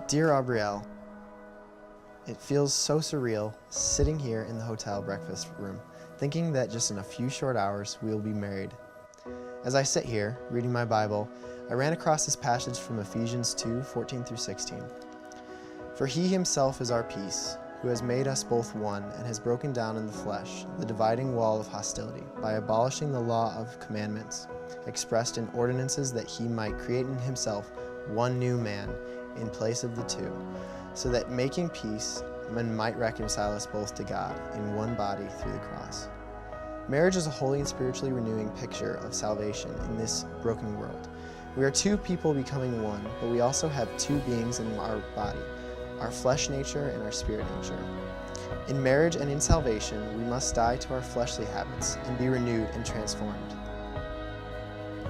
Dear Aubrielle, it feels so surreal sitting here in the hotel breakfast room, thinking that just in a few short hours we will be married. As I sit here, reading my Bible, I ran across this passage from Ephesians 2:14-16. For he himself is our peace, who has made us both one and has broken down in the flesh the dividing wall of hostility by abolishing the law of commandments expressed in ordinances, that he might create in himself one new man in place of the two, so that making peace, men might reconcile us both to God in one body through the cross. Marriage is a holy and spiritually renewing picture of salvation in this broken world. We are two people becoming one, but we also have two beings in our body, our flesh nature and our spirit nature. In marriage and in salvation, we must die to our fleshly habits and be renewed and transformed.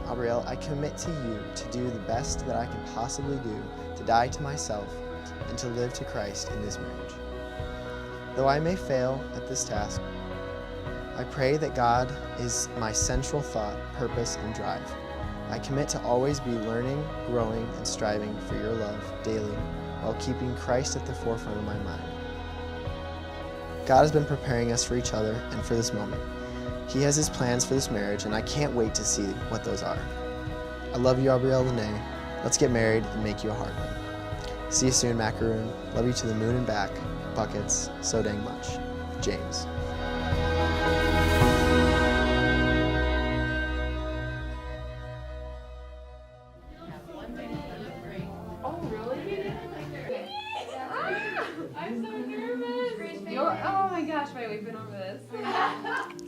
Aubrielle, I commit to you to do the best that I can possibly do, to die to myself and to live to Christ in this marriage. Though I may fail at this task, I pray that God is my central thought, purpose, and drive. I commit to always be learning, growing, and striving for your love daily, while keeping Christ at the forefront of my mind. God has been preparing us for each other and for this moment. He has his plans for this marriage, and I can't wait to see what those are. I love you, Aubrielle Lene. Let's get married and make you a Hardman. See you soon, Macaroon. Love you to the moon and back. Buckets, so dang much. James. Oh, really? I'm so nervous. Oh my gosh, wait, we've been over this.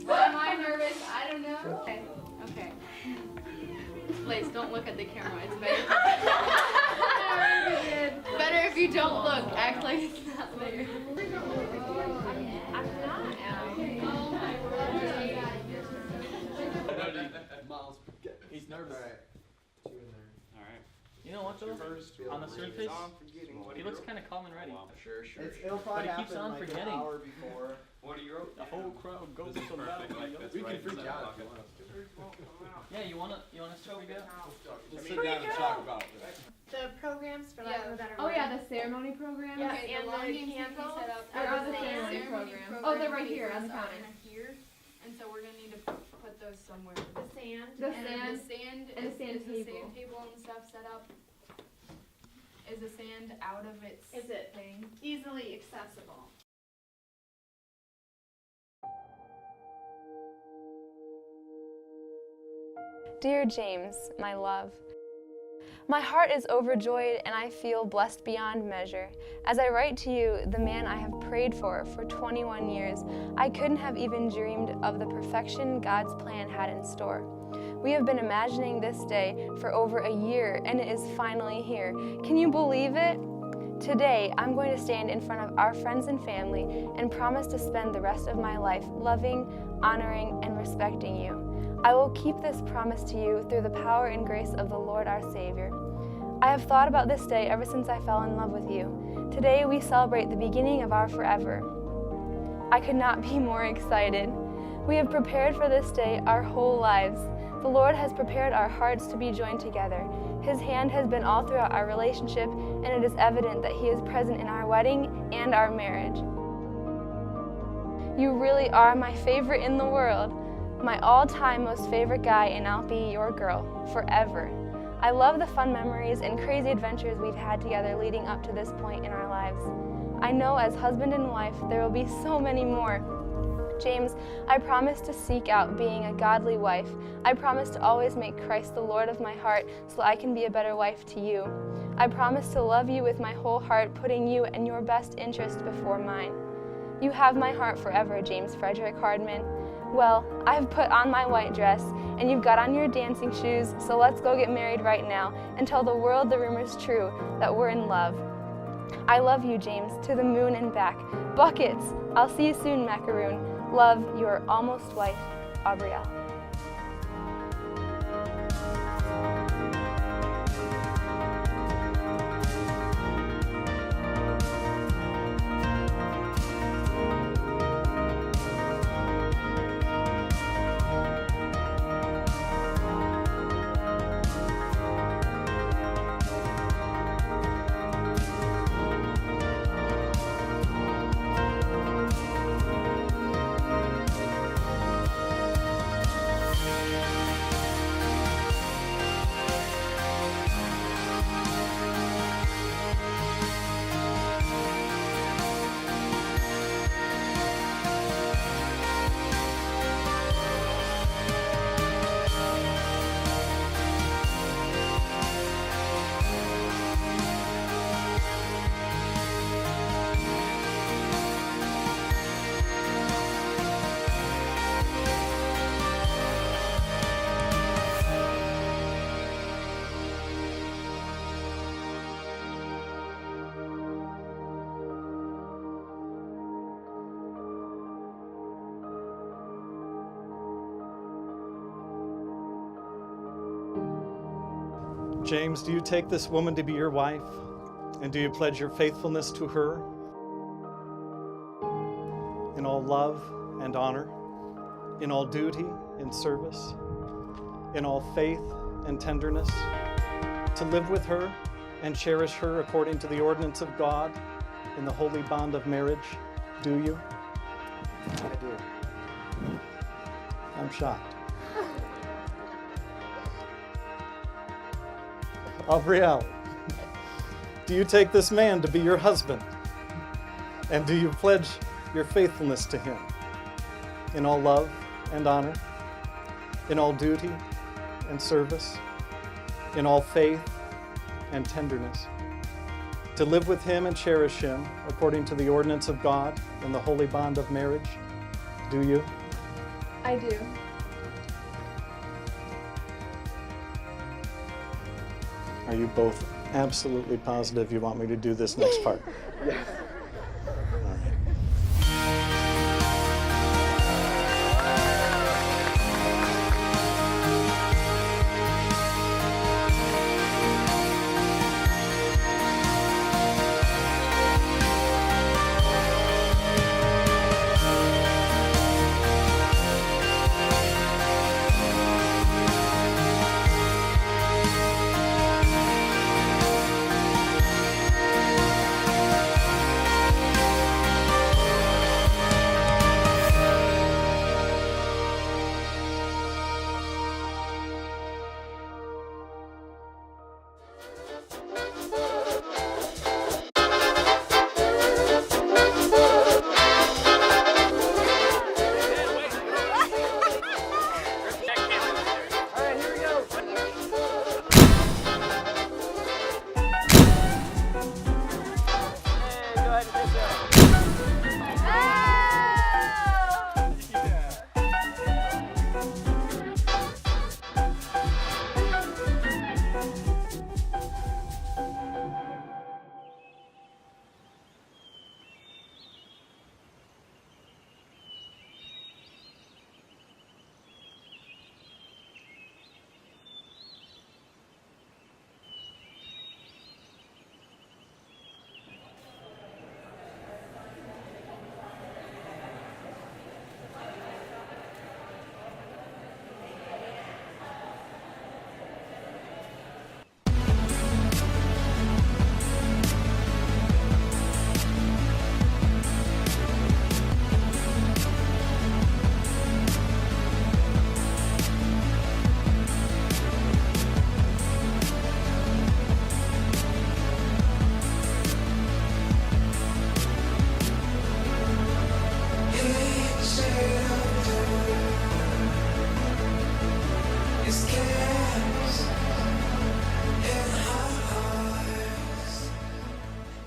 Why am I nervous? I don't know. Okay. Lace, don't look at the camera. It's better. Better if you don't look. Act like it's not there. I'm not. He's nervous. Alright. You know what though? On the surface, he looks kind of calm and ready. Sure. But he keeps on forgetting. An hour before. What do you wrote? The whole crowd goes to the battle. We can freak out if you want us to. Yeah, you want us to freak out? We'll sit down and talk about it. The programs, for lack of a better word. Oh yeah, the ceremony program. Yeah, Okay, and the the long games candles set up. are Or the the ceremony ceremony program. Oh, they're right here on the counter. Here, and so we're gonna need to put those somewhere. The sand. The And sand. the sand and the sand is the table. sand table and stuff set up. Is the sand out of its Is it thing? easily accessible? Dear James, my love, my heart is overjoyed and I feel blessed beyond measure. As I write to you, the man I have prayed for 21 years, I couldn't have even dreamed of the perfection God's plan had in store. We have been imagining this day for over a year and it is finally here. Can you believe it? Today, I'm going to stand in front of our friends and family and promise to spend the rest of my life loving, honoring, and respecting you. I will keep this promise to you through the power and grace of the Lord our Savior. I have thought about this day ever since I fell in love with you. Today we celebrate the beginning of our forever. I could not be more excited. We have prepared for this day our whole lives. The Lord has prepared our hearts to be joined together. His hand has been all throughout our relationship, and it is evident that He is present in our wedding and our marriage. You really are my favorite in the world. My all-time most favorite guy, and I'll be your girl forever. I love the fun memories and crazy adventures we've had together leading up to this point in our lives. I know as husband and wife there will be so many more. James, I promise to seek out being a godly wife. I promise to always make Christ the Lord of my heart so I can be a better wife to you. I promise to love you with my whole heart, putting you and your best interest before mine. You have my heart forever, James Frederick Hardman. Well, I've put on my white dress, and you've got on your dancing shoes, so let's go get married right now and tell the world the rumor's true, that we're in love. I love you, James, to the moon and back. Buckets! I'll see you soon, Macaroon. Love, your almost wife, Aubrielle. James, do you take this woman to be your wife? And do you pledge your faithfulness to her in all love and honor, in all duty and service, in all faith and tenderness, to live with her and cherish her according to the ordinance of God in the holy bond of marriage? Do you? I do. I'm shocked. Aubrielle, do you take this man to be your husband? And do you pledge your faithfulness to him in all love and honor, in all duty and service, in all faith and tenderness, to live with him and cherish him according to the ordinance of God and the holy bond of marriage? Do you? I do. Are you both absolutely positive you want me to do this next part? Yes. All right.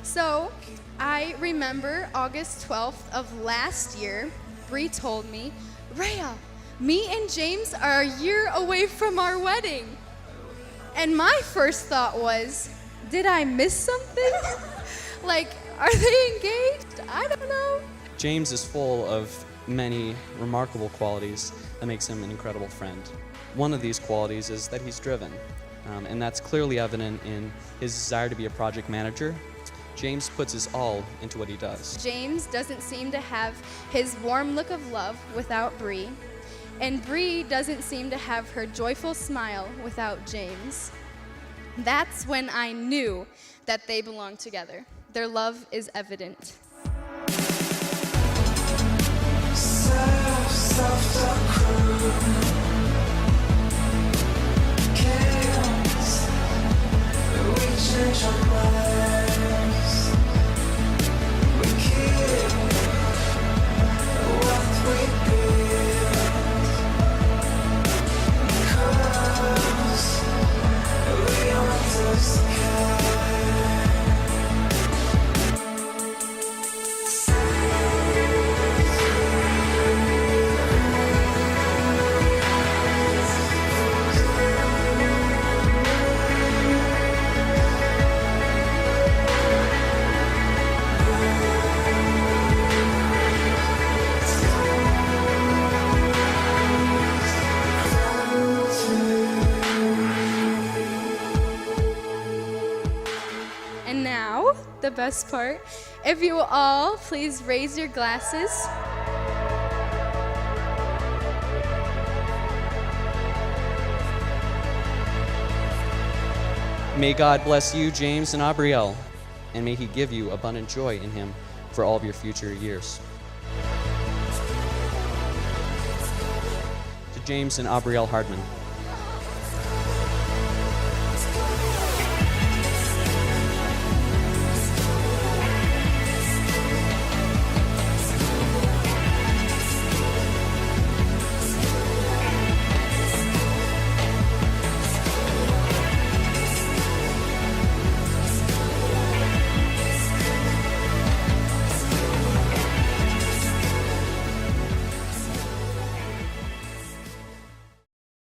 So, I remember August 12th of last year, Bree told me, Rhea, me and James are a year away from our wedding. And my first thought was, did I miss something? Like, are they engaged? I don't know. James is full of many remarkable qualities that makes him an incredible friend. One of these qualities is that he's driven, and that's clearly evident in his desire to be a project manager. James puts his all into what he does. James doesn't seem to have his warm look of love without Bree, and Bree doesn't seem to have her joyful smile without James. That's when I knew that they belong together. Their love is evident. the best part. If you will all please raise your glasses. May God bless you, James and Aubrielle, and may he give you abundant joy in him for all of your future years. To James and Aubrielle Hardman,